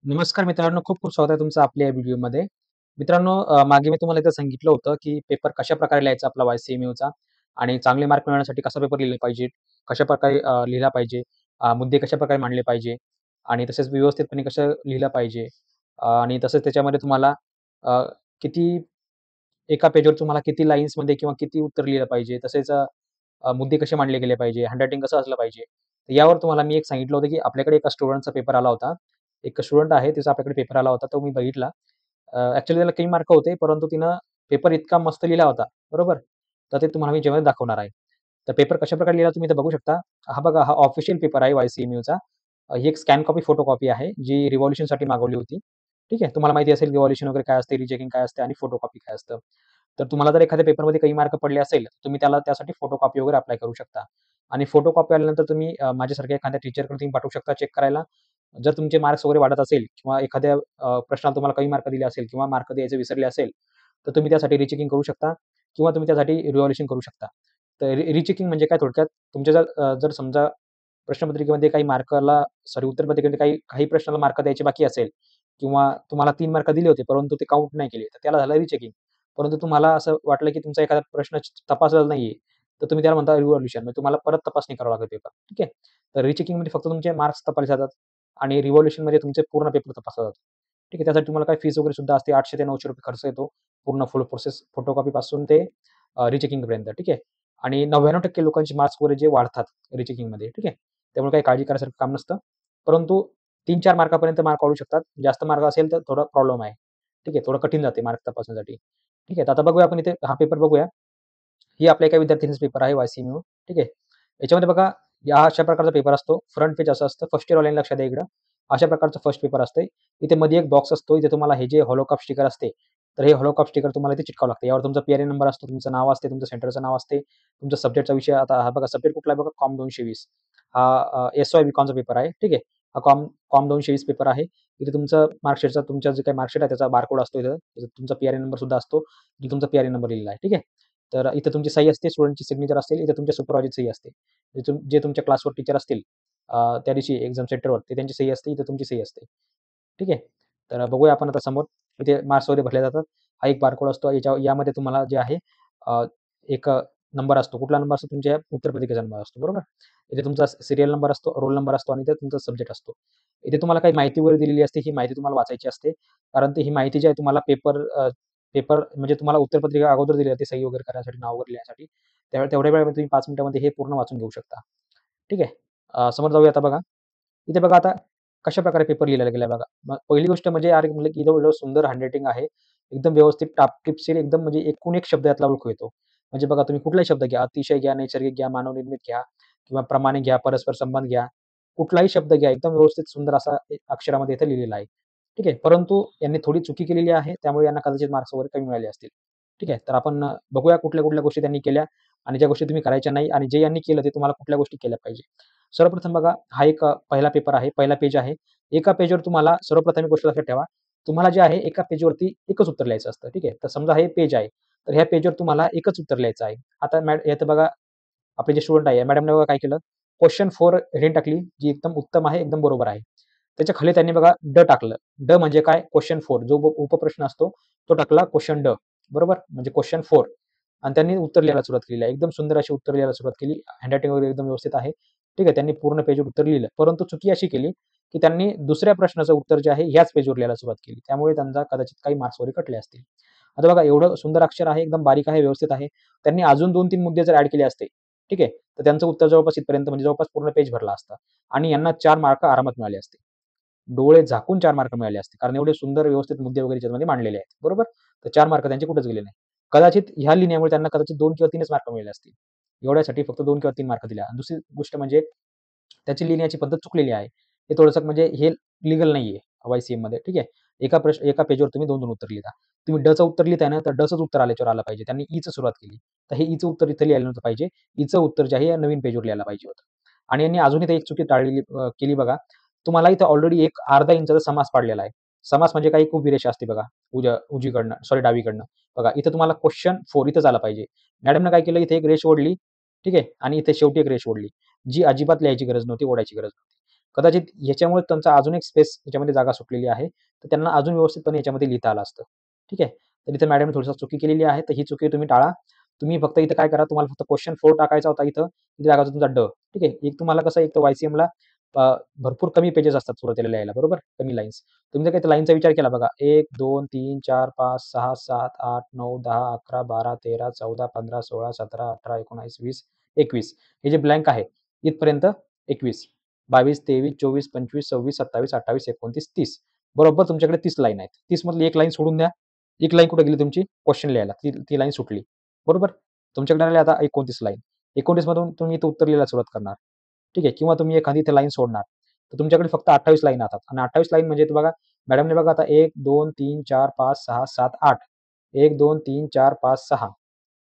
नमस्कार मित्रांनो, खूप खूप स्वागत आहे तुमचं आपल्या या व्हिडिओमध्ये. मित्रांनो, मागे मी तुम्हाला एकदा सांगितलं होतं, की पेपर कशाप्रकारे लिहायचा आपला वाय-सी-एम-यूचा आणि चांगले मार्क मिळवण्यासाठी कसा पेपर लिहिला पाहिजे, कशाप्रकारे लिहिला पाहिजे, मुद्दे कशाप्रकारे मांडले पाहिजे आणि तसेच व्यवस्थितपणे कसं लिहिलं पाहिजे आणि तसंच त्याच्यामध्ये तुम्हाला अ, किती एका पेजवर तुम्हाला किती लाईन्समध्ये किंवा किती उत्तर लिहिलं पाहिजे, तसेच मुद्दे कसे मांडले गेले पाहिजे, हँडरायटिंग कसं असलं पाहिजे. यावर तुम्हाला मी एक सांगितलं होतं, की आपल्याकडे एका स्टुडंटचा पेपर आला होता. एक स्टुडंट आहे, त्याचा आपल्याकडे पेपर आला होता. तो मी बघितला. त्याला कमी मार्क होते, परंतु तिनं पेपर इतका मस्त लिहिला होता, बरोबर? तर ते तुम्हाला मी जेव्हा दाखवणार आहे. तर पेपर कशाप्रकारे लिहिला तुम्ही इथे बघू शकता. हा बघा, हा ऑफिशियल पेपर आहे वाय-सी-एम-यूचा. ही एक स्कॅन कॉपी, फोटो कॉपी आहे, जी रिव्हॉल्यूशनसाठी मागवली होती. ठीक आहे. तुम्हाला माहिती असेल रिव्हॉल्यूशन वगैरे काय असते, रिचेकिंग काय असते आणि फोटो कॉपी काय असतं. तर तुम्हाला जर एखाद्या पेपरमध्ये कमी मार्क पडले असेल, तुम्ही त्यासाठी फोटो कॉपी वगैरे अप्लाय करू शकता. आणि फोटो कॉपी आल्यानंतर तुम्ही माझ्यासारख्या एखाद्या टीचरकडे तुम्ही पाठवू शकता चेक करायला. जर तुमचे मार्क्स वगैरे वाढत असेल किंवा एखाद्या प्रश्नाला तुम्हाला कमी मार्क दिले असेल किंवा मार्क द्यायचे विसरले असेल, तर तुम्ही त्यासाठी रिचेकिंग करू शकता किंवा तुम्ही त्यासाठी रिव्हॉल्यूशन करू शकता. तर रिचेकिंग म्हणजे काय थोडक्यात तुमच्या जर समजा प्रश्नपत्रिकेमध्ये काही मार्काला सॉरी उत्तरपत्रिकेमध्ये काही काही प्रश्नाला मार्क द्यायचे बाकी असेल किंवा तुम्हाला 3 मार्क दिले होते, परंतु ते काउंट नाही केले, तर त्याला झालं रिचेकिंग. परंतु तुम्हाला असं वाटलं की तुमचा एखादा प्रश्न तपासलेला नाहीये, तर तुम्ही त्याला म्हणता रिव्हॉल्यूशन. म्हणजे तुम्हाला परत तपासणी करावी लागते पेपर. ठीक आहे. तर रिचेकिंगमध्ये फक्त तुमचे मार्क्स तपासले जातात आणि रिव्हॉल्यूशनमध्ये तुमचे पूर्ण पेपर तपासला जातो. ठीक आहे. त्यासाठी तुम्हाला काही फीस वगैरे सुद्धा असते. ₹800 ते ₹900 खर्च येतो. पूर्ण फुल प्रोसेस फोटोकॉपीपासून ते रिचेकिंगपर्यंत. ठीक आहे. आणि 99% लोकांचे मार्क्स वगैरे जे वाढतात रिचेकिंगमध्ये. ठीक आहे. त्यामुळे काही काळजी करायसारखं काम नसतं. परंतु 3-4 मार्कापर्यंत मार्क वाढू शकतात. जास्त मार्क असेल तर थोडा प्रॉब्लेम आहे. ठीक आहे. थोडं कठीण जाते मार्क तपासण्यासाठी. ठीक आहे. तर आता बघूया आपण इथे हा पेपर बघूया. ही आपल्या एका विद्यार्थिनीचा पेपर आहे वाय-सी-एम-यू. ठीक आहे. याच्यामध्ये बघा, या अशा प्रकारचा पेपर असतो. फ्रंट पेज असं असतं. फर्स्ट इयर वाल्यांनी लक्षात द्या इकडं. अशा प्रकारचं फर्स्ट पेपर असते. इथे मध्ये एक बॉक्स असतो. इथे तुम्हाला हे जे हॉलोकॉप स्टिकर असते, तर हे हॉलोकॉप स्टिकर तुम्हाला इथे चिटकावं लागतं. यावर तुमचा पी-आर-ए नंबर असतो, तुमचं नाव असते, तुमचं सेंटरचं नाव असते, तुमचा सब्जेक्टचा विषय. आता हा बघा सब्जेक्ट कुठला आहे बघा, कॉम 220. हा एस-वाय बी-कॉमचा पेपर आहे. ठीक आहे. हा कॉम 220 पेपर आहे. इथे तुमचं मार्कशीटचा तुमचा जे काही मार्कशीट आहे त्याचा बारकोड असतो इथं. तुमचा पी-आर-ए नंबर सुद्धा असतो. जो तुमचा पी-आर-ए नंबर लिहिलेला आहे. ठीक आहे. तर इथं तुमची सही असते, स्टुडंटची सिग्नेचर असेल, इथं तुमच्या सुपरवायझरची सही असते. जे तुमच्या क्लासवर टीचर असतील त्या दिवशी एक्झाम सेंटरवर ते त्यांची सही असते, इथं तुमची सही असते. ठीक आहे. तर बघूया आपण आता समोर इथे मार्क्स वगैरे भरले जातात. हा एक बारकोड असतो. यामध्ये तुम्हाला जे आहे अ, एक नंबर असतो. कुठला नंबर असतो? तुमच्या उत्तरपत्रिकेचा नंबर असतो, बरोबर? इथे तुमचा सीरियल नंबर असतो, रोल नंबर असतो आणि इथे तुमचा सब्जेक्ट असतो. इथे तुम्हाला काही माहिती वगैरे दिलेली असते. ही माहिती तुम्हाला वाचायची असते. कारण ही माहिती जी आहे तुम्हाला पेपर म्हणजे तुम्हाला उत्तरपत्रिका अगोदर दिली जाते सही वगैरे करण्यासाठी, नाव वगैरे लिहिण्यासाठी. तेवढ्या वेळामध्ये तुम्ही 5 मिनिटामध्ये हे पूर्ण वाचून घेऊ शकता. ठीक आहे. समोर जाऊया आता बघा. इथे बघा आता कशाप्रकारे पेपर लिहिला गेलाय बघा. मग पहिली गोष्ट म्हणजे यार म्हणलं की एवढं सुंदर हँडरायटिंग आहे. एकदम व्यवस्थित टापटीपशीर एकदम म्हणजे एकूण एक शब्द यातला ओळखू येतो. म्हणजे बघा तुम्ही कुठलाही शब्द घ्या, अतिशय घ्या, नैसर्गिक घ्या, मानवनिर्मित घ्या किंवा प्रामाणिक घ्या, परस्पर संबंध घ्या. कुठलाही शब्द घ्या, एकदम व्यवस्थित सुंदर असा अक्षरामध्ये इथे लिहिलेला आहे. ठीक आहे. परंतु यांनी थोडी चुकी केलेली आहे. त्यामुळे यांना कदाचित मार्क्स वगैरे कमी मिळाले असतील. ठीक आहे. तर आपण बघूया कुठल्या-कुठल्या गोष्टी त्यांनी केल्या आणि ज्या गोष्टी तुम्ही करायच्या नाही आणि जे यांनी केलं ते तुम्हाला कुठल्या गोष्टी केल्या पाहिजे. सर्वप्रथम बघा, हा एक पहिला पेपर आहे, पहिला पेज आहे. एका पेजवर तुम्हाला सर्वप्रथम एक गोष्ट लक्षात ठेवा, तुम्हाला जे आहे एका पेजवरती एकच उत्तर लिहायचं असतं. ठीक आहे. तर समजा हे पेज आहे. तर ह्या पेजवर तुम्हाला एकच उत्तर लिहायचं आहे. आता इथं बघा, आपले जे स्टुडंट आहे, मॅडमने बघा काय केलं, क्वेशन 4 हेडिंग टाकली, जी एकदम उत्तम आहे, एकदम बरोबर आहे. त्याच्या खाली त्यांनी बघा टाकलं. म्हणजे काय? क्वेशन 4 जो उपप्रश्न असतो, तो टाकला क्वेशन बरोबर? म्हणजे क्वेशन 4 आणि त्यांनी उत्तर लिहायला सुरुवात केलेली आहे. एकदम सुंदर अशी उत्तर लिहायला सुरुवात केली. हँडरायटिंग वगैरे एकदम व्यवस्थित आहे. ठीक आहे. त्यांनी पूर्ण पेजवर उत्तर लिहिलं. परंतु चुकी अशी केली, की त्यांनी दुसऱ्या प्रश्नाचं उत्तर जे आहे, ह्याच पेजवर लिहायला सुरुवात केली. त्यामुळे त्यांचा कदाचित काही मार्क्स वगैरे कटले असतील. आता बघा एवढं सुंदर अक्षर आहे, एकदम बारीक आहे, व्यवस्थित आहे. त्यांनी अजून 2-3 मुद्दे जर ॲड केले असते, ठीक आहे, तर त्यांचं उत्तर जवळपास इथपर्यंत म्हणजे जवळपास पूर्ण पेज भरला असता आणि यांना 4 मार्क आरामात मिळाले असते. डोळे झाकून 4 मार्क मिळाले असते. कारण एवढे सुंदर व्यवस्थित मुद्दे वगैरे त्याच्यामध्ये मांडलेले आहेत. बरोबर? तर 4 मार्क त्यांचे कुठेच गेले नाही. कदाचित ह्या लिहिण्यामुळे त्यांना कदाचित 2 किंवा 3च मार्क मिळाले असतील. एवढ्यासाठी फक्त 2 किंवा 3 मार्क दिले. आणि दुसरी गोष्ट म्हणजे त्याची लिहिण्याची पद्धत चुकलेली आहे. हे थोडंसं म्हणजे हे लीगल नाहीये वाय-सी-एममध्ये. ठीक आहे. एका पेजवर तुम्ही 2-2 उत्तर लिहिता. तुम्ही डचं उत्तर लिहिताय ना, तर डचंच उत्तर याच्यावर आलं पाहिजे. त्यांनी ईचं सुरुवात केली. तर हे ईचं उत्तर इथं लिहायला नव्हतं पाहिजे. ईचं उत्तर जे आहे या नवीन पेजवर लिहायला पाहिजे होतं. आणि यांनी अजून इथे एक चुकी केली बघा. तुम्हाला इथं ऑलरेडी एक अर्धा इंचाचा समास पाडलेला आहे. समास म्हणजे काही उभी रेषा असते बघा. उजवीकडनं सॉरी डावीकडनं. बघा इथं तुम्हाला क्वेशन 4 इथं झाला पाहिजे. मॅडमनं काय केलं इथे एक रेष ओढली. ठीक आहे. आणि इथे शेवटी एक रेष ओढली. जी अजिबात लिहायची गरज नव्हती, ओढायची गरज नव्हती. कदाचित ह्याच्यामुळे त्यांचा अजून एक स्पेस याच्यामध्ये जागा सुटलेली आहे. तर त्यांना अजून व्यवस्थितपणे याच्यामध्ये लिहिता आलं असतं. ठीक आहे. तर इथे मॅडमने थोडीशी चुकी केलेली आहे. तर ही चुकी तुम्ही टाळा. तुम्ही फक्त इथं काय करा, तुम्हाला फक्त क्वेश्चन 4 टाकायचा होता इथं. इथे टाकायचा तुमचा ड. ठीक आहे. एक तुम्हाला कसं, एक तर YCMला भरपूर कमी पेजेस असतात सुरुवातीला लिहायला, बरोबर? कमी लाईन्स. तुम्ही जर काही लाईनचा विचार केला बघा, 1, 2, 3, 4, 5, 6, 7, 8, 9, 10, 11, 12, 13, 14, 15, 16, 17, 18, 19, 20, 21. हे जे ब्लँक आहे इथपर्यंत 21, 22, 23, 24, 25, 26, 27, 28, 29, 30. बरोबर तुमच्याकडे 30 लाईन आहेत. 30 मधली एक लाईन सोडून द्या. एक लाईन कुठे गेली तुमची? क्वेश्चन लिहायला. ती ती लाईन सुटली. बरोबर? तुमच्याकडे राहिली आता 29 लाईन. 29 मधून तुम्ही इथं उत्तर लिहायला सुरुवात करणार. ठीक आहे. किंवा तुम्ही एखादी इथे लाईन सोडणार. तर तुमच्याकडे फक्त 28 लाईन राहतात आणि 28 लाईन म्हणजे इथं बघा, मॅडमने बघा आता 1, 2, 3, 4, 5, 6, 7, 8. 1, 2, 3, 4, 5, 6.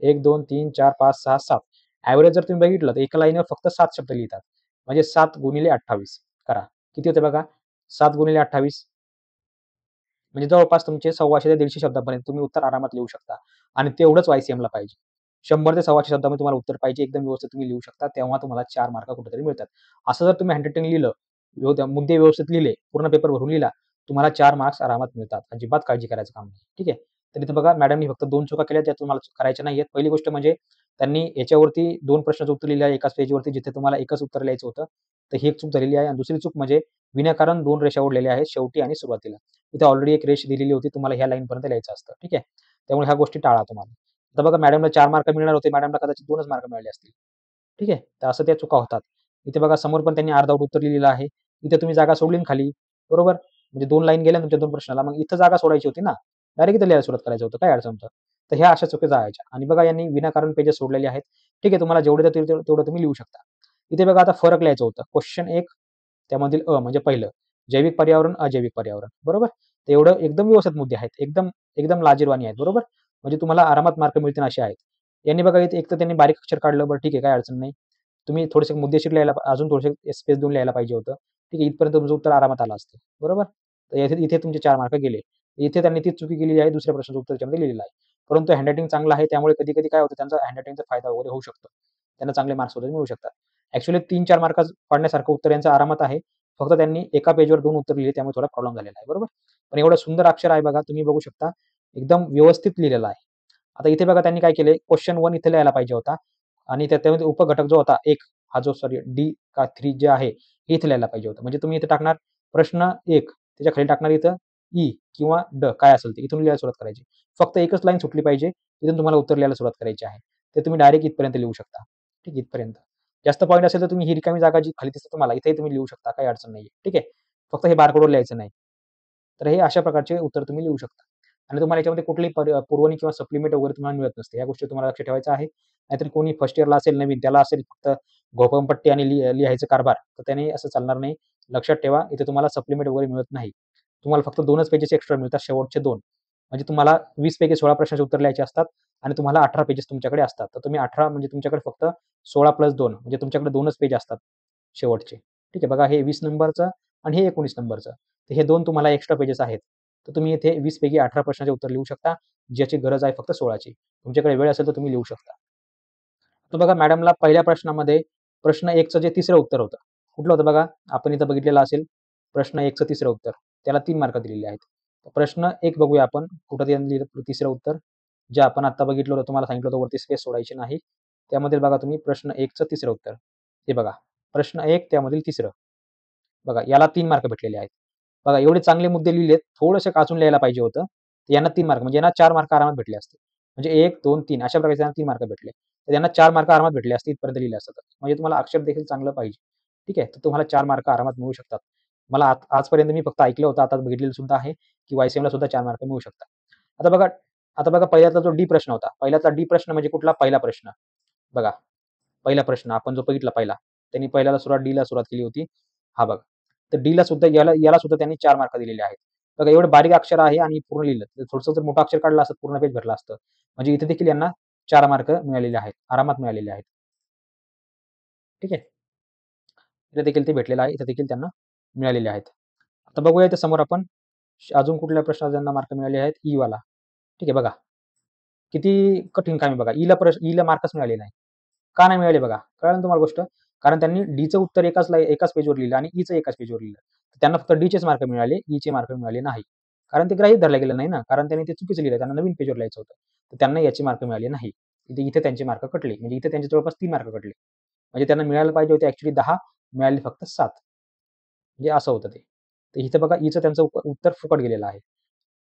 1, 2, 3, 4, 5, 6, 7. ॲव्हरेज जर तुम्ही बघितलं तर एका लाईनवर फक्त 7 शब्द लिहितात. म्हणजे 7 गुणिले 28 करा. किती होते बघा? 7 गुणिले 28 म्हणजे जवळपास तुमचे 125 ते 150 शब्दापर्यंत तुम्ही उत्तर आरामात लिहू शकता आणि तेवढंच YCMला पाहिजे. 100 ते 125 शब्दामध्ये तुम्हाला उत्तर पाहिजे. एकदम व्यवस्थित तुम्ही लिहू शकता. तेव्हा तुम्हाला 4 मार्क कुठेतरी मिळतात. असं जर तुम्ही हँडरायटिंग लिहिलं, मुद्दे व्यवस्थित लिहिले, पूर्ण पेपर भरून लिहिला, तुम्हाला 4 मार्क्स आरामात मिळतात. अजिबात काळजी करायचं काम नाही. ठीक आहे. तर इथं बघा, मॅडमनी फक्त 2 चुका केल्या, त्या तुम्हाला करायच्या नाहीयेत. पहिली गोष्ट म्हणजे त्यांनी याच्यावरती 2 प्रश्नाचं उत्तर लिहिलं आहे एकाच पेजवरती, जिथे तुम्हाला एकच उत्तर लिहायचं होतं. तर ही एक चूक झालेली आहे आणि दुसरी चूक म्हणजे विनाकारण 2 रेषा ओढलेल्या आहेत शेवटी आणि सुरुवातीला. इथे ऑलरेडी एक रेष दिलेली होती. तुम्हाला ह्या लाईनपर्यंत लिहायचं असतं. ठीक आहे. त्यामुळे ह्या गोष्टी टाळा तुम्हाला. आता बघा, मॅडमला 4 मार्क मिळणार होते. मॅडमला कदाचित 2च मार्क मिळाले असतील. ठीक आहे. तर असं त्या चुका होतात. इथे बघा, समोर पण त्यांनी अर्धवट उत्तर लिहिलेलं आहे. इथे तुम्ही जागा सोडली ना खाली, बरोबर? म्हणजे 2 लाईन गेल्या ना तुमच्या 2 प्रश्नाला. मग इथं जागा सोडायची होती ना. डायरेक्ट इथं लिहायला सुरुवात करायचं होतं. काय अडचण होतं? तर ह्या अशा चुका जाळायच्या आणि बघा, यांनी विनाकारण पेजेस सोडलेले आहेत. ठीक आहे. तुम्हाला जेवढे देतील तेवढं तुम्ही लिहू शकता. इथे बघा, आता फरक लिहायचं होतं. क्वेश्चन 1 त्यामधील म्हणजे पहिलं जैविक पर्यावरण, अजैविक पर्यावरण, बरोबर? तर एवढं एकदम व्यवस्थित मुद्दे आहेत. एकदम एकदम लाजिरवाणी आहेत, बरोबर? म्हणजे तुम्हाला आरामात मार्क मिळतील असे आहेत. यांनी बघा, इथे एक तर त्यांनी बारीक अक्षर काढलं, बरं ठीक आहे, काही अडचण नाही. तुम्ही थोडेसे मुद्देशीर लिहायला, अजून थोडेसे स्पेस देऊन लिहायला पाहिजे होतं. ठीक आहे, इथपर्यंत तुमचं उत्तर आरामात आलं असतं, बरोबर? तर इथे इथे तुमचे 4 मार्क गेले. इथे त्यांनी तीच चुकी केलेली आहे, दुसऱ्या प्रश्नाचं उत्तर त्याच्यामध्ये लिहिलेलं आहे. परंतु हँडरायटिंग चांगलं आहे, त्यामुळे कधी-कधी काय होतं, त्यांचा हँडरायटिंगचा फायदा वगैरे होऊ शकतो. त्यांना चांगले मार्क्स वगैरे मिळू शकतात. ॲक्चुअली 3-4 मार्क पाडण्यासारखं उत्तर यांचं आरामात आहे. फक्त त्यांनी एका पेजवर 2 उत्तर लिहिले, त्यामुळे थोडा प्रॉब्लेम झालेला आहे, बरोबर? पण एवढं सुंदर अक्षर आहे बघा, तुम्ही बघू शकता. एकदम व्यवस्थित लिहिलेलं आहे. आता इथे बघा, त्यांनी काय केलंय, क्वेश्चन 1 इथे लिहायला पाहिजे होता आणि त्यामध्ये उपघटक जो होता 1, हा जो सॉरी डी का 3 जे आहे, हे इथे लिहायला पाहिजे होतं. म्हणजे तुम्ही इथे टाकणार प्रश्न 1, त्याच्या खाली टाकणार इथं ई किंवा ड काय असेल ते, इथून लिहायला सुरुवात करायची. फक्त एकच लाईन सुटली पाहिजे, तिथून तुम्हाला उत्तर लिहायला सुरुवात करायची आहे. ते तुम्ही डायरेक्ट इथपर्यंत लिहू शकता. ठीक आहे, इथपर्यंत. जास्त पॉइंट असेल तर तुम्ही ही रिकामी जागा जी खाली दिसते तुम्हाला, इथेही तुम्ही लिहू शकता. काही अडचण नाहीये. ठीक आहे. फक्त हे बारकोडवर लिहायचं नाही. तर हे अशा प्रकारचे उत्तर तुम्ही लिहू शकता. आणि तुम्हाला याच्यामध्ये कुठलीही पुरवणी किंवा सप्लिमेंट वगैरे तुम्हाला मिळत नसते. या गोष्टी तुम्हाला लक्षात ठेवायच्या आहे. नाहीतर कोणी फर्स्ट इयरला असेल नवीन, त्याला असेल फक्त घोकंपट्टी आणि लिहायचं कारभार, तर त्याने असं चालणार नाही. लक्षात ठेवा, इथे तुम्हाला सप्लिमेंट वगैरे मिळत नाही. तुम्हाला फक्त 2च पेजेस एक्स्ट्रा मिळतात, शेवटचे 2. म्हणजे तुम्हाला 20 पैकी 16 प्रश्नाचे उत्तर लिहायचे असतात आणि तुम्हाला 18 पेजेस तुमच्याकडे असतात. तर तुम्ही 18 म्हणजे तुमच्याकडे फक्त 16 प्लस 2 म्हणजे तुमच्याकडे 2च पेज असतात शेवटचे. ठीक आहे. बघा, हे 20 नंबरचं आणि हे 19 नंबरचं. तर हे 2 तुम्हाला एक्स्ट्रा पेजेस आहेत. तर तुम्ही इथे 20 पैकी 18 प्रश्नाचे उत्तर लिहू शकता. ज्याची गरज आहे फक्त 16ची. तुमच्याकडे वेळ असेल तर तुम्ही लिहू शकता. तर बघा, मॅडमला पहिल्या प्रश्नामध्ये प्रश्न 1चं जे तिसरं उत्तर होतं, कुठलं होतं बघा? आपण इथं बघितलेलं असेल. प्रश्न 1चं तिसरं उत्तर. त्याला 3 मार्क दिलेले आहेत. प्रश्न 1 बघूया आपण. कुठं त्यांनी लिहिलं तिसरं उत्तर. जे आपण आत्ता बघितलं होतं, तुम्हाला सांगितलं होतं वरती स्पेस सोडायची नाही. त्यामध्ये बघा तुम्ही प्रश्न 1चं तिसरं उत्तर. हे बघा. प्रश्न 1 त्यामधील तिसरं. बघा, याला 3 मार्क भेटलेले आहेत. बघा, एवढे चांगले मुद्दे लिहिलेत. थोडंसं वाचून लिहायला पाहिजे होतं. तर यांना 3 मार्क, म्हणजे यांना 4 मार्क आरामात भेटले असते. म्हणजे 1, 2, 3 अशा प्रकारे त्यांना 3 मार्क भेटले. तर त्यांना 4 मार्क आरामात भेटले असते इथपर्यंत लिहिलं असतं तर. म्हणजे तुम्हाला अक्षर देखील चांगलं पाहिजे. ठीक आहे. तर तुम्हाला 4 मार्क आरामात मिळू शकतात. मला आजपर्यंत मी फक्त ऐकलं होतं, आता बघितलेलं सुद्धा आहे, की YCMला सुद्धा 4 मार्क मिळू शकतात. आता बघा, पहिल्यातला जो डी प्रश्न होता. पहिल्यातला डी प्रश्न म्हणजे कुठला? पहिला प्रश्न. बघा, पहिला प्रश्न आपण जो बघितला पहिला. त्यांनी पहिल्याला डीला सुरुवात केली होती. हा बघा. तर डीला सुद्धा, याला याला सुद्धा त्यांनी 4 मार्क दिलेले आहेत. बघा, एवढं बारीक अक्षर आहे आणि पूर्ण लिहिलं. तर थोडंसं जर मोठं अक्षर काढलं असतं, पूर्ण पेज भरलं असतं. म्हणजे इथे देखील यांना 4 मार्क मिळालेले आहेत. आरामात मिळालेले आहेत. ठीक आहे. इथे देखील ते भेटलेलं आहे. इथे देखील त्यांना मिळालेले आहेत. आता बघूया इथे समोर आपण अजून कुठल्या प्रश्नाला त्यांना मार्क मिळाले आहेत. ई वाला. ठीक आहे, बघा. किती कठीण काम आहे बघा. ईला मार्कच मिळाले नाही. का नाही मिळाले बघा? कळलं ना तुम्हाला गोष्ट? कारण त्यांनी डीचं उत्तर एकाच पेजवर लिहिलं आणि ईचं एकाच पेजवर लिहिलं. तर त्यांना फक्त डीचेच मार्क मिळाले, ईचे मार्क मिळाले नाही. कारण ते गृहीत धरलं गेलं नाही ना, कारण त्यांनी ते चुकीचं लिहिलं. त्यांना नवीन पेजवर लिहायचं होतं. तर त्यांना याचे मार्क मिळाले नाही. इथे त्यांचे मार्क कटले. म्हणजे इथे त्यांचे जवळपास 3 मार्क कटले. म्हणजे त्यांना मिळायला पाहिजे होते ॲक्चुअली 10, मिळाले फक्त 7. म्हणजे असं होतं ते. तर इथे बघा ईचं त्यांचं उत्तर फुकट गेलेलं आहे.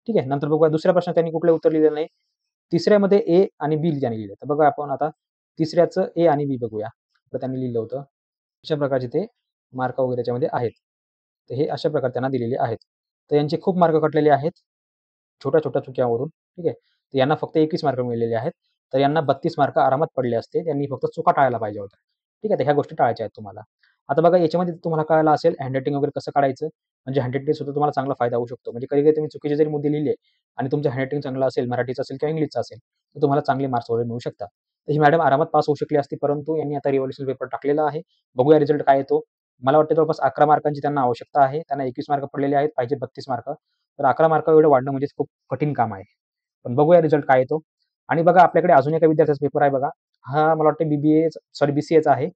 ठीक आहे. नंतर बघूया दुसऱ्या प्रश्नात त्यांनी कुठलं उत्तर लिहिलेलं नाही. तिसऱ्यामध्ये ए आणि बी त्यांनी लिहिलं. तर बघा आपण आता तिसऱ्याचं ए आणि बी बघूया. तर त्यांनी लिहिलं होतं. अशा प्रकारचे ते मार्क वगैरे त्याच्यामध्ये आहेत. तर हे अशा प्रकारे त्यांना दिलेले आहेत. तर यांचे खूप मार्क कटलेले आहेत. छोट्या-छोट्या चुक्यावरून. ठीक आहे. तर यांना फक्त 21 मार्क मिळालेले आहेत. तर यांना 32 मार्क आरामात पडले असते. त्यांनी फक्त चुका टाळायला पाहिजे होत्या. ठीक आहे. तर ह्या गोष्टी टाळायच्या आहेत तुम्हाला. आता बघा याच्यामध्ये तुम्हाला कळालं असेल हँडरायटिंग वगैरे कसं काढायचं. म्हणजे हँडरायटिंग सुद्धा तुम्हाला चांगला फायदा होऊ शकतो. म्हणजे कधी-कधी तुम्ही चुकीचे जरी मुद्दे लिहिले आणि तुमचं हँडरायटिंग चांगलं असेल, मराठीचं असेल किंवा इंग्लिशचं असेल, तर तुम्हाला चांगले मार्क्स वगैरे मिळू शकतात. तर ही मॅडम आरामात पास होऊ शकली असती, परंतु यांनी आता रिव्हॉल्युशन पेपर टाकलेला आहे. बघूया रिझल्ट काय येतो. मला वाटतं जवळपास 11 मार्कांची त्यांना आवश्यकता आहे. त्यांना 21 मार्क पडलेले आहेत, पाहिजे 32 मार्क. तर 11 मार्क एवढं वाढणं म्हणजे खूप कठीण काम आहे. पण बघूया रिझल्ट काय येतो. आणि बघा आपल्याकडे अजून एका विद्यार्थ्याचा पेपर आहे बघा. हा मला वाटतं बी-सी-एचा आहे.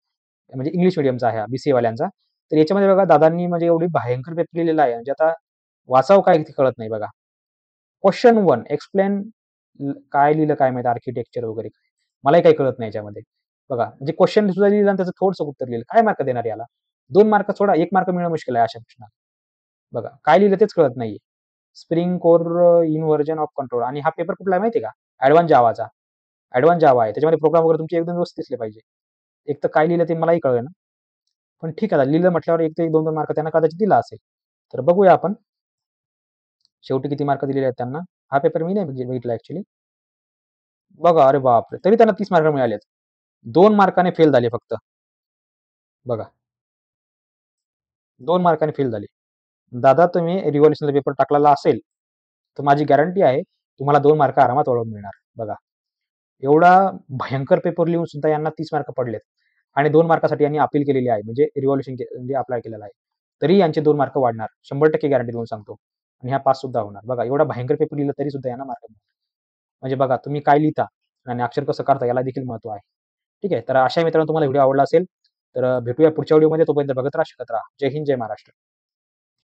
म्हणजे इंग्लिश मीडियमचा आहे हा बी-सी-एवाल्यांचा. तर याच्यामध्ये बघा दादांनी म्हणजे एवढी भयंकर पेपर लिहिलेला आहे. म्हणजे आता वाचावं काय ते कळत नाही बघा. क्वेशन 1 एक्सप्लेन काय लिहिलं काय माहीत आर्किटेक्चर वगैरे काय. मलाही काही कळत नाही याच्यामध्ये. बघा म्हणजे क्वेशन सुद्धा लिहिलं आणि त्याचं थोडंसं उत्तर लिहिलं. काय मार्क देणार याला? 2 मार्क सोडा 1 मार्क मिळणं मुश्किल आहे अशा प्रश्नाला. बघा काय लिहिलं तेच कळत नाहीये. Spring core inversion of control आणि हा पेपर कुठला आहे माहिती आहे का? ॲडव्हान्स जावाचा. ॲडव्हान्स जावा आहे. त्याच्यामध्ये प्रोग्राम वगैरे तुमचे एकदम व्यवस्थित दिसले पाहिजे. एक तर काय लिहिलं ते मलाही कळेना. पण ठीक आहे, लिहिलं म्हटल्यावर 1 ते 1-2 मार्क त्यांना कदाचित दिला असेल. तर बघूया आपण शेवटी किती मार्क दिलेले आहेत त्यांना. हा पेपर मी नाही बघितला ॲक्चुअली. बघा, अरे बापरे! तरी त्यांना 30 मार्क मिळालेत. 2 मार्काने फेल झाले फक्त. बघा, 2 मार्काने फेल झाले. दादा तुम्ही रिव्हॉल्युशनचा पेपर टाकलेला असेल, तर माझी गॅरंटी आहे तुम्हाला 2 मार्क आरामात वाढवून मिळणार. बघा, एवढा भयंकर पेपर लिहून सुद्धा यांना 30 मार्क पडलेत आणि 2 मार्कासाठी यांनी अपील केलेली आहे. म्हणजे रिव्हॉल्युशन म्हणजे अप्लाय केलेला आहे. तरी यांचे 2 मार्क वाढणार. 100% गॅरंटी देऊन सांगतो. आणि ह्या पास सुद्धा होणार. बघा, एवढा भयंकर पेपर लिहिला तरी सुद्धा यांना मार्क मिळणार. म्हणजे बघा तुम्ही काय लिहिता आणि अक्षर कसं काढता याला देखील महत्त्व आहे. ठीक आहे. तर अशा मित्रांनो तुम्हाला व्हिडिओ आवडला असेल, तर भेटूया पुढच्या व्हिडिओमध्ये. तोपर्यंत बघत राहा, शिकत राहा. जय हिंद, जय महाराष्ट्र.